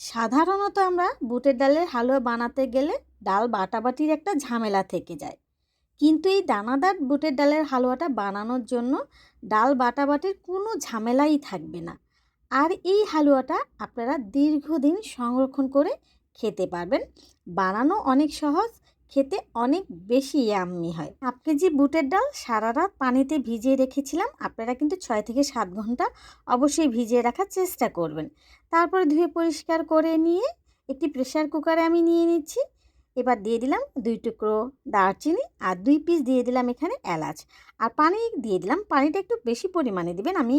সাধারণত আমরা বুটের ডালের হালুয়া বানাতে গেলে ডাল বাটাবাটির একটা ঝামেলা থেকে যায়। কিন্তু এই দানাদার বুটের ডালের হালুয়াটা বানানোর জন্য ডাল বাটাবাটির কোনো ঝামেলাই থাকবে না। আর এই হালুয়াটা আপনারা দীর্ঘদিন সংরক্ষণ করে খেতে পারবেন। বানানো অনেক সহজ, খেতে অনেক বেশি ইয়াম্মি হয়। 1 কেজি বুটের ডাল সারা রাত পানিতে ভিজিয়ে রেখেছিলাম। আপনারা কিন্তু 6 থেকে 7 ঘন্টা অবশ্যই ভিজিয়ে রাখার চেষ্টা করবেন। তারপরে ধুয়ে পরিষ্কার করে নিয়ে একটি প্রেসার কুকারে আমি নিয়ে নিচ্ছি। এবার দিয়ে দিলাম 2 টুকরো দারচিনি আর 2 পিস দিয়ে দিলাম এখানে এলাচ। আর পানি দিয়ে দিলাম। পানিটা একটু বেশি পরিমাণে দিবেন। আমি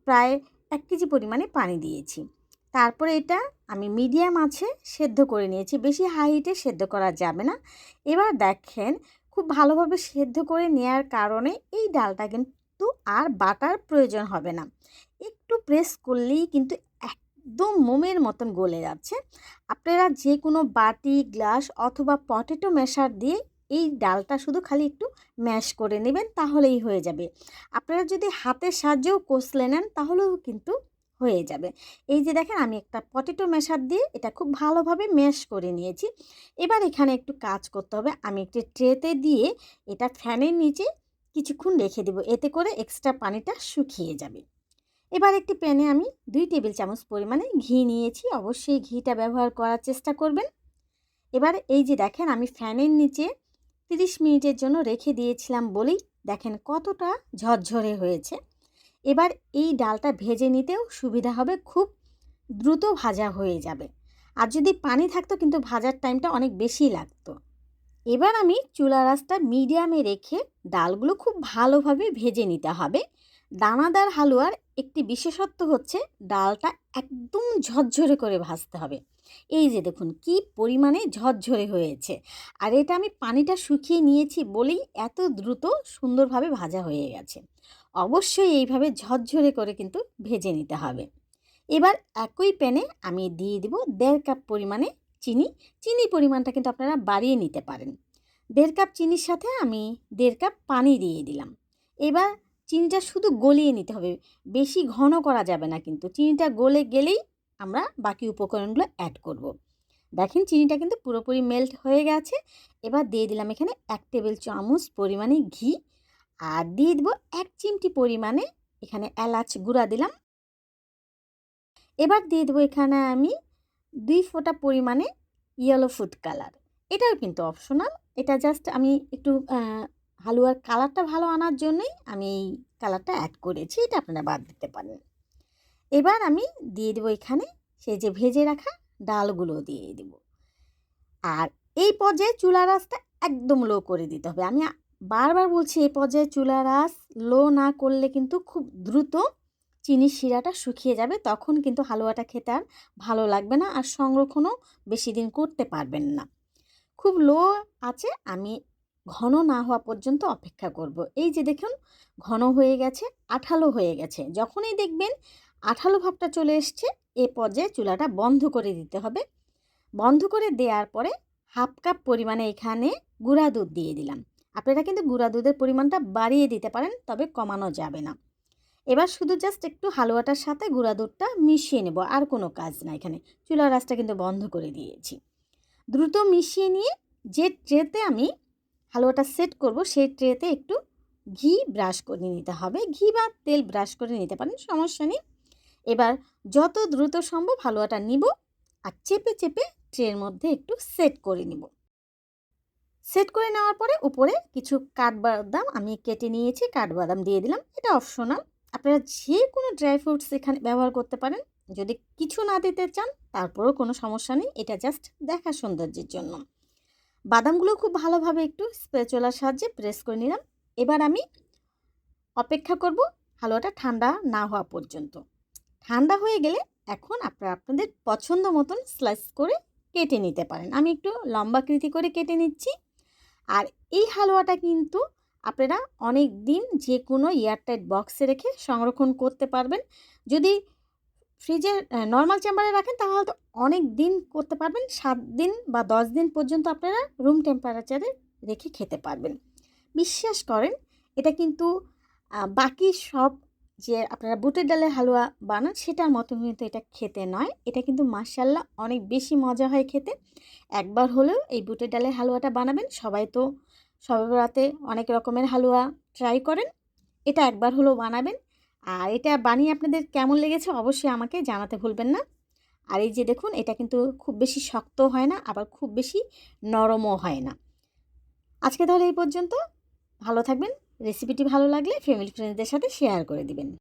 প্রায় 1 কেজি পরিমাণে পানি দিয়েছি। তারপরে এটা আমি মিডিয়াম আঁচে সেদ্ধ করে নিয়েছি। বেশি হাই হিটে সেদ্ধ করা যাবে না। এবার দেখেন খুব ভালোভাবে সেদ্ধ করে নেওয়ার কারণে এই ডালটা কিন্তু আর বাটার প্রয়োজন হবে না। একটু প্রেস করলেই কিন্তু একদম মোমের মতন গলে যাচ্ছে। আপনারা যে কোনো বাটি, গ্লাস অথবা পটেটো ম্যাশার দিয়ে এই ডালটা শুধু খালি একটু ম্যাশ করে নেবেন, তাহলেই হয়ে যাবে। আপনারা যদি হাতের সাহায্যেও কষলে নেন তাহলেও কিন্তু হয়ে যাবে। এই যে দেখেন আমি একটা পটেটো ম্যাশার দিয়ে এটা খুব ভালোভাবে ম্যাশ করে নিয়েছি। এবার এখানে একটু কাজ করতে হবে। আমি একটি ট্রেতে দিয়ে এটা ফ্যানের নিচে কিছুক্ষণ রেখে দেব, এতে করে এক্সট্রা পানিটা শুকিয়ে যাবে। এবার একটি প্যানে আমি 2 টেবিল চামচ পরিমাণে ঘি নিয়েছি। অবশ্যই ঘিটা ব্যবহার করার চেষ্টা করবেন। এবার এই যে দেখেন আমি ফ্যানের নিচে 30 মিনিটের জন্য রেখে দিয়েছিলাম বলেই দেখেন কতটা ঝরঝরে হয়েছে। এবার এই ডালটা ভেজে নিতেও সুবিধা হবে, খুব দ্রুত ভাজা হয়ে যাবে। আর যদি পানি থাকতো কিন্তু ভাজার টাইমটা অনেক বেশি লাগতো। এবার আমি চুলার আঁচটা মিডিয়ামে রেখে ডালগুলো খুব ভালোভাবে ভেজে নিতে হবে। দানাদার হালুয়ার একটি বিশেষত্ব হচ্ছে ডালটা একদম ঝরঝরে করে ভাজতে হবে। এই যে দেখুন কি পরিমাণে ঝরঝরে হয়েছে। আর এটা আমি পানিটা শুকিয়ে নিয়েছি বলেই এত দ্রুত সুন্দরভাবে ভাজা হয়ে গেছে। অবশ্যই এইভাবে ঝরঝরে করে কিন্তু ভেজে নিতে হবে। এবার একই প্যানে আমি দিয়ে দিব 1.5 কাপ পরিমাণে চিনি। চিনির পরিমাণটা কিন্তু আপনারা বাড়িয়ে নিতে পারেন। 1.5 কাপ চিনির সাথে আমি 1.5 কাপ পানি দিয়ে দিলাম। এবার চিনিটা শুধু গলিয়ে নিতে হবে, বেশি ঘন করা যাবে না কিন্তু। চিনিটা গলে গেলেই আমরা বাকি উপকরণগুলো অ্যাড করব। দেখেন চিনিটা কিন্তু পুরোপুরি মেল্ট হয়ে গেছে। এবার দিয়ে দিলাম এখানে 1 টেবিল চামচ পরিমাণে ঘি আর দিয়ে দেবো 1 চিমটি পরিমাণে এখানে এলাচ গুঁড়া দিলাম। এবার দিয়ে দেবো এখানে আমি 2 ফোঁটা পরিমাণে ইয়েলো ফুড কালার। এটাও কিন্তু অপশনাল। এটা জাস্ট আমি একটু হালুয়ার কালারটা ভালো আনার জন্যই আমি এই কালারটা অ্যাড করেছি। এটা আপনারা বাদ দিতে পারেন। এবার আমি দিয়ে দেবো এখানে সেই যে ভেজে রাখা ডালগুলো দিয়ে দেব। আর এই পর্যায়ে চুলার আঁচটা একদম লো করে দিতে হবে। আমি বারবার বলছি এই পর্যায়ে চুলার আঁচ লো না করলে কিন্তু খুব দ্রুত চিনির শিরাটা শুকিয়ে যাবে। তখন কিন্তু হালুয়াটা খেতে আর ভালো লাগবে না, আর সংরক্ষণও বেশি দিন করতে পারবেন না। খুব লো আছে আমি ঘন না হওয়া পর্যন্ত অপেক্ষা করব। এই যে দেখুন ঘন হয়ে গেছে, আঠালো হয়ে গেছে। যখনই দেখবেন আঠালো ভাবটা চলে এসছে, এ পর্যায়ে চুলাটা বন্ধ করে দিতে হবে। বন্ধ করে দেওয়ার পরে 1/2 কাপ পরিমাণে এখানে গুঁড়া দুধ দিয়ে দিলাম। আপনারা কিন্তু গুঁড়া দুধের পরিমাণটা বাড়িয়ে দিতে পারেন, তবে কমানো যাবে না। এবার শুধু জাস্ট একটু হালুয়াটার সাথে গুঁড়া দুধটা মিশিয়ে নেব, আর কোনো কাজ না। এখানে চুলার আঁচটা কিন্তু বন্ধ করে দিয়েছি। দ্রুত মিশিয়ে নিয়ে যে ট্রেতে আমি হালুয়াটা সেট করব সেই ট্রেতে একটু ঘি ব্রাশ করে নিতে হবে। ঘি বা তেল ব্রাশ করে নিতে পারেন, সমস্যা নেই। এবার যত দ্রুত সম্ভব হালুয়াটা নিব আর চেপে চেপে ট্রের মধ্যে একটু সেট করে নিব। সেট করে নেওয়ার পরে উপরে কিছু কাঠবাদাম আমি কেটে নিয়েছি, কাঠবাদাম দিয়ে দিলাম। এটা অপশনাল, আপনারা যে কোনো ড্রাই ফ্রুটস এখানে ব্যবহার করতে পারেন। যদি কিছু না দিতে চান তারপরেও কোনো সমস্যা নেই, এটা জাস্ট দেখা সৌন্দর্যের জন্য। বাদামগুলো খুব ভালোভাবে একটু স্প্যাচুলার সাহায্যে প্রেস করে নিলাম। এবার আমি অপেক্ষা করব হালুয়াটা ঠান্ডা না হওয়া পর্যন্ত। ঠান্ডা হয়ে গেলে এখন আপনারা আপনাদের পছন্দ মতন স্লাইস করে কেটে নিতে পারেন। আমি একটু লম্বাকৃতি করে কেটে নিচ্ছি। আর এই হালুয়াটা কিন্তু আপনারা অনেক দিন যে কোনো এয়ারটাইট বক্সে রেখে সংরক্ষণ করতে পারবেন। যদি ফ্রিজে নর্মাল চেম্বারে রাখেন তাহলে তো অনেক দিন করতে পারবেন। 7 দিন বা 10 দিন পর্যন্ত আপনারা রুম টেম্পারেচারে রেখে খেতে পারবেন। বিশ্বাস করেন এটা কিন্তু বাকি সব যে আপনারা বুটের ডালের হালুয়া বানান সেটার মতো কিন্তু এটা খেতে নয়। এটা কিন্তু মাশাআল্লাহ অনেক বেশি মজা হয় খেতে। একবার হলেও এই বুটের ডালের হালুয়াটা বানাবেন। সবাই তো শবে বরাতে অনেক রকমের হালুয়া ট্রাই করেন। এটা একবার হলেও বানাবেন। আর এটা বানিয়ে আপনাদের কেমন লেগেছে অবশ্যই আমাকে জানাতে ভুলবেন না। আর এই যে দেখুন, এটা কিন্তু খুব বেশি শক্ত হয় না, আবার খুব বেশি নরমও হয় না। আজকে তাহলে এই পর্যন্ত। ভালো থাকবেন। রেসিপিটি ভালো লাগলে ফ্যামিলি ফ্রেন্ডসদের সাথে শেয়ার করে দিবেন।